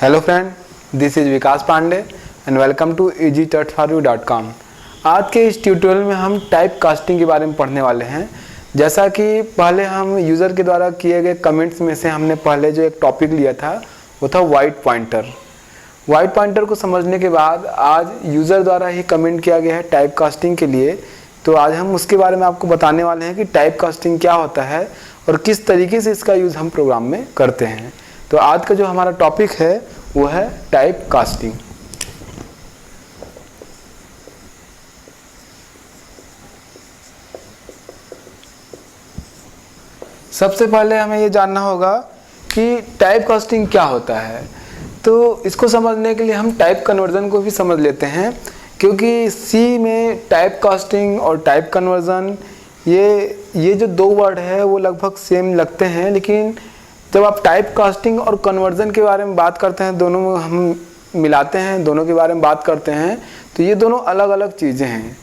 Hello friend, this is Vikas Pandey and welcome to easytouchforyou.com। आज के इस ट्यूटोरियल में हम टाइप कास्टिंग के बारे में पढ़ने वाले हैं। जैसा कि पहले हम यूज़र के द्वारा किए गए कमेंट्स में से हमने पहले जो एक टॉपिक लिया था वो था वाइट पॉइंटर। वाइट पॉइंटर को समझने के बाद आज यूज़र द्वारा ही कमेंट किया गया है टाइप कास्टिंग के लिए, तो आज हम उसके बारे में आपको बताने वाले हैं कि टाइप कास्टिंग क्या होता है और किस तरीके से इसका यूज़ हम प्रोग्राम में करते हैं। तो आज का जो हमारा टॉपिक है वो है टाइप कास्टिंग। सबसे पहले हमें ये जानना होगा कि टाइप कास्टिंग क्या होता है। तो इसको समझने के लिए हम टाइप कन्वर्जन को भी समझ लेते हैं, क्योंकि सी में टाइप कास्टिंग और टाइप कन्वर्जन ये जो दो वर्ड है वो लगभग सेम लगते हैं, लेकिन जब आप टाइप कास्टिंग और कन्वर्जन के बारे में बात करते हैं, दोनों में हम मिलाते हैं, दोनों के बारे में बात करते हैं, तो ये दोनों अलग अलग चीज़ें हैं।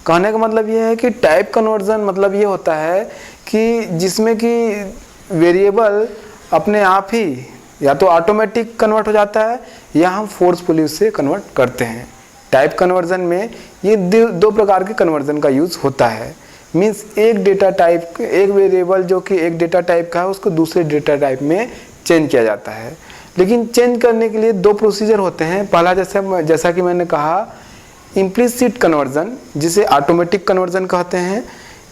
कहने का मतलब ये है कि टाइप कन्वर्जन मतलब ये होता है कि जिसमें कि वेरिएबल अपने आप ही या तो ऑटोमेटिक कन्वर्ट हो जाता है या हम फोर्सफुली उससे कन्वर्ट करते हैं। टाइप कन्वर्जन में ये दो प्रकार के कन्वर्जन का यूज़ होता है। मीन्स एक डेटा टाइप, एक वेरिएबल जो कि एक डेटा टाइप का है उसको दूसरे डेटा टाइप में चेंज किया जाता है। लेकिन चेंज करने के लिए दो प्रोसीजर होते हैं। पहला जैसा कि मैंने कहा इम्प्लिसिट कन्वर्जन, जिसे ऑटोमेटिक कन्वर्जन कहते हैं,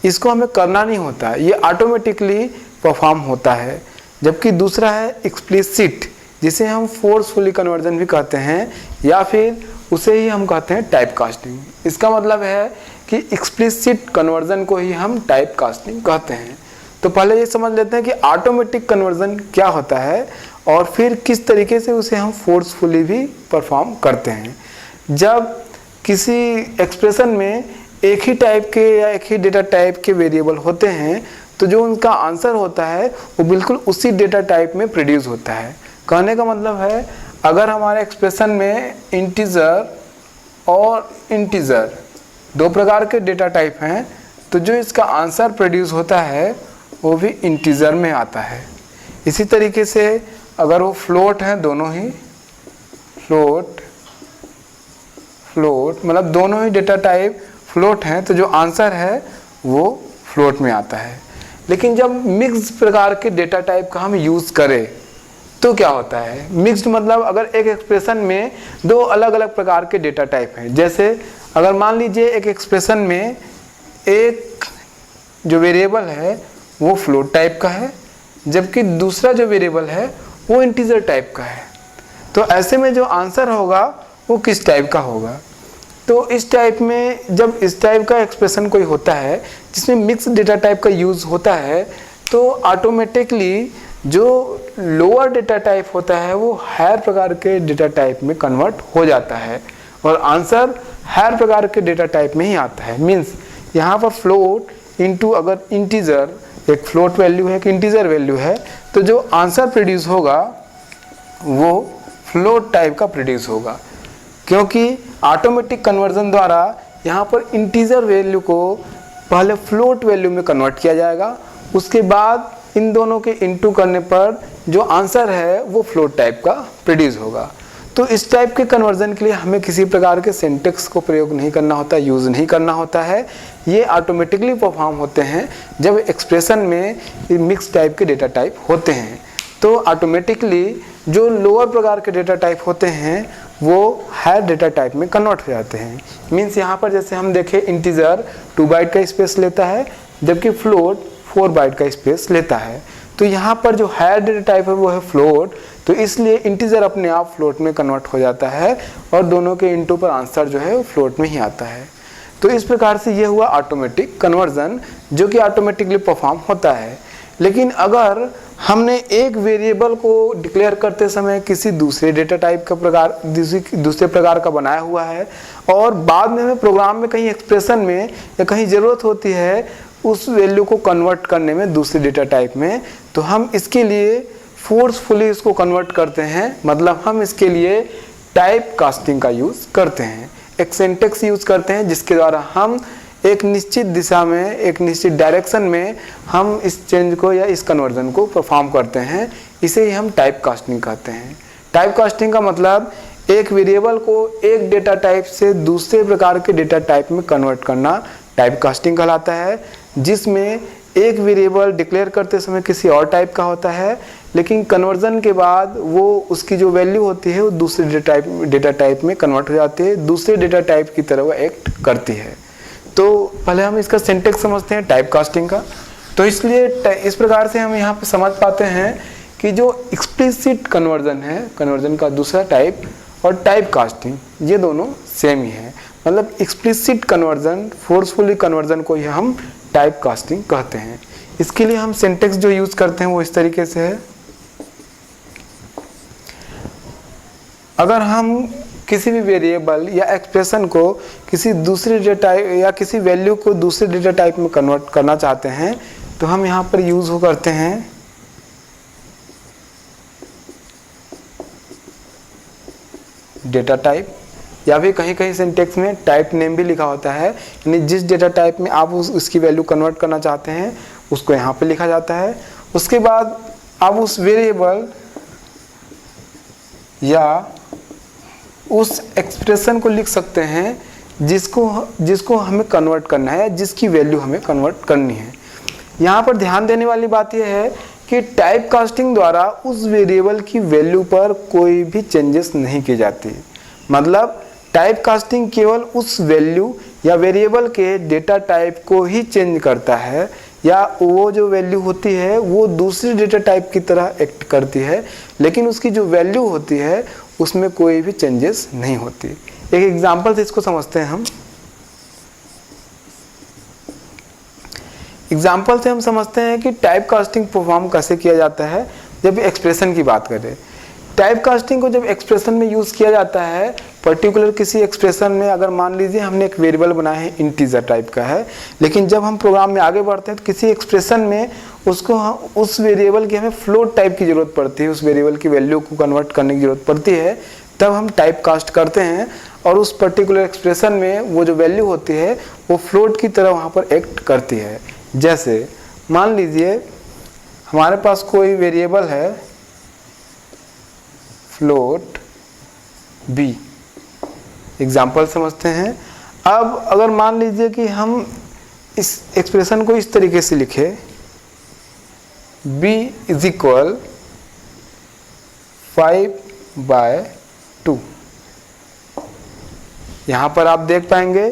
इसको हमें करना नहीं होता, ये ऑटोमेटिकली परफॉर्म होता है। जबकि दूसरा है एक्सप्लिसिट, जिसे हम फोर्सफुली कन्वर्जन भी कहते हैं या फिर उसे ही हम कहते हैं टाइप कास्टिंग। इसका मतलब है कि एक्सप्लिसिट कन्वर्जन को ही हम टाइप कास्टिंग कहते हैं। तो पहले ये समझ लेते हैं कि ऑटोमेटिक कन्वर्जन क्या होता है और फिर किस तरीके से उसे हम फोर्सफुली भी परफॉर्म करते हैं। जब किसी एक्सप्रेशन में एक ही टाइप के या एक ही डेटा टाइप के वेरिएबल होते हैं तो जो उनका आंसर होता है वो बिल्कुल उसी डेटा टाइप में प्रोड्यूस होता है। कहने का मतलब है अगर हमारे एक्सप्रेशन में इंटीजर और इंटीजर दो प्रकार के डेटा टाइप हैं तो जो इसका आंसर प्रोड्यूस होता है वो भी इंटीजर में आता है। इसी तरीके से अगर वो फ्लोट हैं, दोनों ही फ्लोट मतलब दोनों ही डेटा टाइप फ्लोट हैं तो जो आंसर है वो फ्लोट में आता है। लेकिन जब मिक्स प्रकार के डेटा टाइप का हम यूज़ करें तो क्या होता है। मिक्स्ड मतलब अगर एक एक्सप्रेशन में दो अलग अलग प्रकार के डेटा टाइप हैं, जैसे अगर मान लीजिए एक एक्सप्रेशन में एक जो वेरिएबल है वो फ्लोट टाइप का है जबकि दूसरा जो वेरिएबल है वो इंटीजर टाइप का है, तो ऐसे में जो आंसर होगा वो किस टाइप का होगा। तो इस टाइप में जब इस टाइप का एक्सप्रेशन कोई होता है जिसमें मिक्स डेटा टाइप का यूज़ होता है तो ऑटोमेटिकली जो लोअर डेटा टाइप होता है वो हायर प्रकार के डेटा टाइप में कन्वर्ट हो जाता है और आंसर हायर प्रकार के डेटा टाइप में ही आता है। मीन्स यहाँ पर फ्लोट इंटू अगर इंटीजर, एक फ्लोट वैल्यू है कि इंटीजर वैल्यू है, तो जो आंसर प्रोड्यूस होगा वो फ्लोट टाइप का प्रोड्यूस होगा, क्योंकि ऑटोमेटिक कन्वर्जन द्वारा यहाँ पर इंटीजर वैल्यू को पहले फ्लोट वैल्यू में कन्वर्ट किया जाएगा, उसके बाद इन दोनों के इनटू करने पर जो आंसर है वो फ्लोट टाइप का प्रोड्यूस होगा। तो इस टाइप के कन्वर्जन के लिए हमें किसी प्रकार के सिंटेक्स को प्रयोग नहीं करना होता, यूज़ नहीं करना होता है। ये ऑटोमेटिकली परफॉर्म होते हैं जब एक्सप्रेशन में मिक्स टाइप के डेटा टाइप होते हैं। तो ऑटोमेटिकली जो लोअर प्रकार के डेटा टाइप होते हैं वो हायर डेटा टाइप में कन्वर्ट हो जाते हैं। मीन्स यहाँ पर जैसे हम देखें इंटीजर 2 बाइट का स्पेस लेता है जबकि फ्लोट 4 बाइट का स्पेस लेता है। तो यहाँ पर जो हायर डेटा टाइप है वो है फ्लोट, तो इसलिए इंटीजर अपने आप फ्लोट में कन्वर्ट हो जाता है और दोनों के इनटू पर आंसर जो है वो फ्लोट में ही आता है। तो इस प्रकार से ये हुआ ऑटोमेटिक कन्वर्जन जो कि ऑटोमेटिकली परफॉर्म होता है। लेकिन अगर हमने एक वेरिएबल को डिक्लेयर करते समय किसी दूसरे डेटा टाइप का दूसरे प्रकार का बनाया हुआ है और बाद में हमें प्रोग्राम में कहीं एक्सप्रेशन में या कहीं ज़रूरत होती है उस वैल्यू को कन्वर्ट करने में दूसरे डेटा टाइप में, तो हम इसके लिए फोर्सफुली इसको कन्वर्ट करते हैं। मतलब हम इसके लिए टाइप कास्टिंग का यूज़ करते हैं, एक सिंटेक्स यूज़ करते हैं जिसके द्वारा हम एक निश्चित दिशा में, एक निश्चित डायरेक्शन में हम इस चेंज को या इस कन्वर्जन को परफॉर्म करते हैं। इसे ही हम टाइप कास्टिंग कहते हैं। टाइप कास्टिंग का मतलब एक वेरिएबल को एक डेटा टाइप से दूसरे प्रकार के डेटा टाइप में कन्वर्ट करना टाइप कास्टिंग कहलाता है, जिसमें एक वेरिएबल डिक्लेयर करते समय किसी और टाइप का होता है, लेकिन कन्वर्जन के बाद वो उसकी जो वैल्यू होती है वो दूसरे डेटा टाइप में कन्वर्ट हो जाती है, दूसरे डेटा टाइप की तरह वो एक्ट करती है। तो पहले हम इसका सिंटेक्स समझते हैं टाइप कास्टिंग का। तो इसलिए इस प्रकार से हम यहाँ पे समझ पाते हैं कि जो एक्सप्लिसिट कन्वर्जन है, कन्वर्जन का दूसरा टाइप, और टाइप कास्टिंग ये दोनों सेम ही है। मतलब एक्सप्लिसिट कन्वर्जन, फोर्सफुली कन्वर्जन को ही हम टाइप कास्टिंग कहते हैं। इसके लिए हम सिंटेक्स जो यूज करते हैं वो इस तरीके से है। अगर हम किसी भी वेरिएबल या एक्सप्रेशन को किसी दूसरे डेटा या किसी वैल्यू को दूसरे डेटा टाइप में कन्वर्ट करना चाहते हैं तो हम यहाँ पर यूज हो करते हैं डेटा टाइप, या फिर कहीं कहीं सिंटेक्स में टाइप नेम भी लिखा होता है, यानी जिस डेटा टाइप में आप उसकी वैल्यू कन्वर्ट करना चाहते हैं उसको यहाँ पे लिखा जाता है। उसके बाद आप उस वेरिएबल या उस एक्सप्रेशन को लिख सकते हैं जिसको हमें कन्वर्ट करना है या जिसकी वैल्यू हमें कन्वर्ट करनी है। यहाँ पर ध्यान देने वाली बात यह है कि टाइप कास्टिंग द्वारा उस वेरिएबल की वैल्यू पर कोई भी चेंजेस नहीं की जाती। मतलब टाइप कास्टिंग केवल उस वैल्यू या वेरिएबल के डेटा टाइप को ही चेंज करता है, या वो जो वैल्यू होती है वो दूसरी डेटा टाइप की तरह एक्ट करती है, लेकिन उसकी जो वैल्यू होती है उसमें कोई भी चेंजेस नहीं होती। एक एग्जांपल से इसको समझते हैं हम। एग्जाम्पल से हम समझते हैं कि टाइप कास्टिंग परफॉर्म कैसे किया जाता है। जब एक्सप्रेशन की बात करें, टाइप कास्टिंग को जब एक्सप्रेशन में यूज़ किया जाता है, पर्टिकुलर किसी एक्सप्रेशन में, अगर मान लीजिए हमने एक वेरिएबल बनाया है इंटीजर टाइप का है, लेकिन जब हम प्रोग्राम में आगे बढ़ते हैं तो किसी एक्सप्रेशन में उस वेरिएबल की हमें फ्लोट टाइप की ज़रूरत पड़ती है, उस वेरिएबल की वैल्यू को कन्वर्ट करने की ज़रूरत पड़ती है, तब हम टाइप कास्ट करते हैं और उस पर्टिकुलर एक्सप्रेशन में वो जो वैल्यू होती है वो फ्लोट की तरह वहाँ पर एक्ट करती है। जैसे मान लीजिए हमारे पास कोई वेरिएबल है फ्लोट b, एग्जाम्पल समझते हैं। अब अगर मान लीजिए कि हम इस एक्सप्रेशन को इस तरीके से लिखें, b इज इक्वल 5/2। यहाँ पर आप देख पाएंगे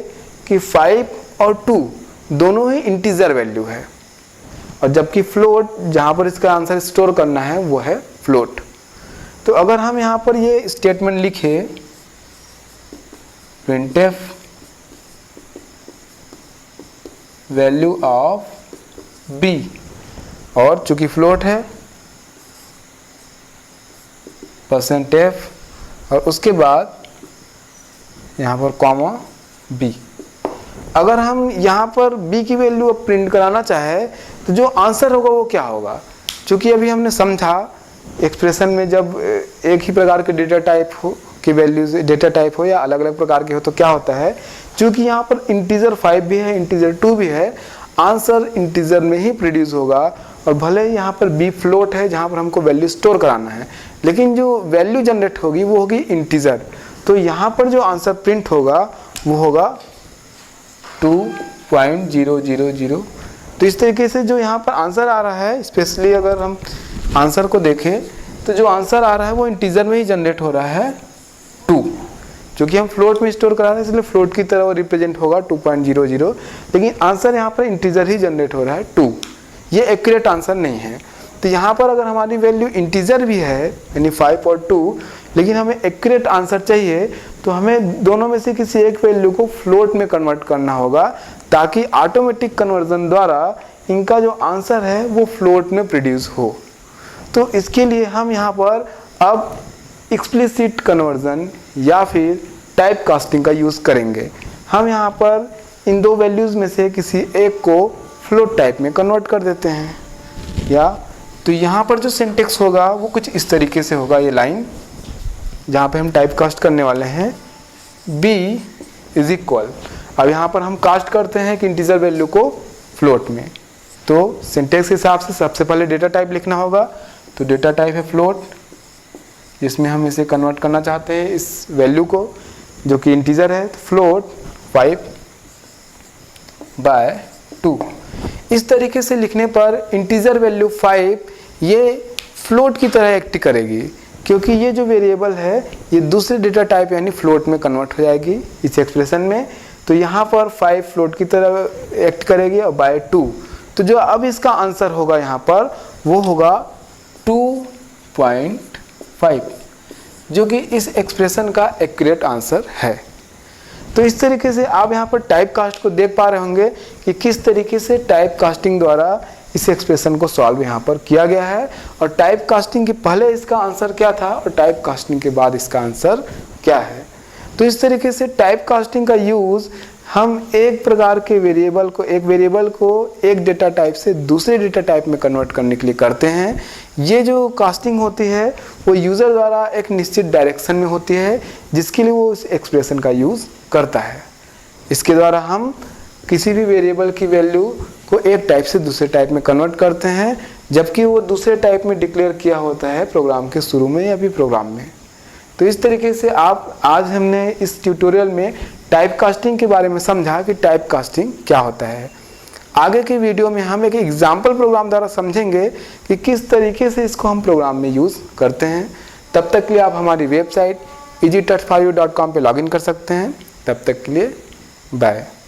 कि 5 और 2 दोनों ही इंटीजर वैल्यू है, और जबकि फ्लोट जहाँ पर इसका आंसर स्टोर करना है वो है फ्लोट। तो अगर हम यहाँ पर ये स्टेटमेंट लिखे printf वैल्यू ऑफ b, और चूंकि फ्लोट है %f और उसके बाद यहाँ पर कॉमा b। अगर हम यहाँ पर b की वैल्यू अब प्रिंट कराना चाहे तो जो आंसर होगा वो क्या होगा। चूँकि अभी हमने समझा एक्सप्रेशन में जब एक ही प्रकार के डेटा टाइप हो की वैल्यूज, डेटा टाइप हो या अलग अलग प्रकार के हो तो क्या होता है, चूँकि यहाँ पर इंटीजर 5 भी है, इंटीजर 2 भी है, आंसर इंटीजर में ही प्रोड्यूस होगा। और भले ही यहाँ पर b फ्लोट है जहाँ पर हमको वैल्यू स्टोर कराना है, लेकिन जो वैल्यू जनरेट होगी वो होगी इंटीजर। तो यहाँ पर जो आंसर प्रिंट होगा वो होगा 2.000। तो इस तरीके से जो यहाँ पर आंसर आ रहा है, स्पेशली अगर हम आंसर को देखें तो जो आंसर आ रहा है वो इंटीजर में ही जनरेट हो रहा है 2, क्योंकि हम फ्लोट में स्टोर करा रहे हैं इसलिए फ्लोट की तरह वो रिप्रेजेंट होगा 2.00, लेकिन आंसर यहाँ पर इंटीजर ही जनरेट हो रहा है 2। ये एक्यूरेट आंसर नहीं है। तो यहाँ पर अगर हमारी वैल्यू इंटीजर भी है यानी 5 और 2, लेकिन हमें एक्यूरेट आंसर चाहिए तो हमें दोनों में से किसी एक वैल्यू को फ्लोट में कन्वर्ट करना होगा, ताकि ऑटोमेटिक कन्वर्जन द्वारा इनका जो आंसर है वो फ्लोट में प्रोड्यूस हो। तो इसके लिए हम यहाँ पर अब एक्सप्लिसिट कन्वर्जन या फिर टाइप कास्टिंग का यूज़ करेंगे। हम यहाँ पर इन दो वैल्यूज़ में से किसी एक को फ्लोट टाइप में कन्वर्ट कर देते हैं, या तो यहाँ पर जो सिंटेक्स होगा वो कुछ इस तरीके से होगा। ये लाइन जहाँ पे हम टाइप कास्ट करने वाले हैं b इज इक्वल, अब यहाँ पर हम कास्ट करते हैं कि इंटीजर वैल्यू को फ्लोट में। तो सिंटेक्स के हिसाब से सबसे पहले डेटा टाइप लिखना होगा, तो डेटा टाइप है फ्लोट, जिसमें हम इसे कन्वर्ट करना चाहते हैं इस वैल्यू को जो कि इंटीजर है, तो फ्लोट 5/2। इस तरीके से लिखने पर इंटीजर वैल्यू 5 ये फ्लोट की तरह एक्ट करेगी, क्योंकि ये जो वेरिएबल है ये दूसरे डेटा टाइप यानी फ्लोट में कन्वर्ट हो जाएगी इस एक्सप्रेशन में। तो यहाँ पर 5 फ्लोट की तरह एक्ट करेगी और बाय 2, तो जो अब इसका आंसर होगा यहाँ पर वो होगा 2.5, जो कि इस एक्सप्रेशन का एक्यूरेट आंसर है। तो इस तरीके से आप यहाँ पर टाइप कास्ट को देख पा रहे होंगे कि किस तरीके से टाइप कास्टिंग द्वारा इस एक्सप्रेशन को सॉल्व यहाँ पर किया गया है, और टाइप कास्टिंग के पहले इसका आंसर क्या था और टाइप कास्टिंग के बाद इसका आंसर क्या है। तो इस तरीके से टाइप कास्टिंग का यूज़ हम एक प्रकार के वेरिएबल को एक डेटा टाइप से दूसरे डेटा टाइप में कन्वर्ट करने के लिए करते हैं। ये जो कास्टिंग होती है वो यूज़र द्वारा एक निश्चित डायरेक्शन में होती है जिसके लिए वो उस एक्सप्रेशन का यूज़ करता है। इसके द्वारा हम किसी भी वेरिएबल की वैल्यू को एक टाइप से दूसरे टाइप में कन्वर्ट करते हैं, जबकि वो दूसरे टाइप में डिक्लेयर किया होता है प्रोग्राम के शुरू में या भी प्रोग्राम में। तो इस तरीके से आज हमने इस ट्यूटोरियल में टाइप कास्टिंग के बारे में समझा कि टाइप कास्टिंग क्या होता है। आगे के वीडियो में हम एक एग्जाम्पल प्रोग्राम द्वारा समझेंगे कि किस तरीके से इसको हम प्रोग्राम में यूज़ करते हैं। तब तक के लिए आप हमारी वेबसाइट easytouch4u.com पे लॉगिन कर सकते हैं। तब तक के लिए बाय।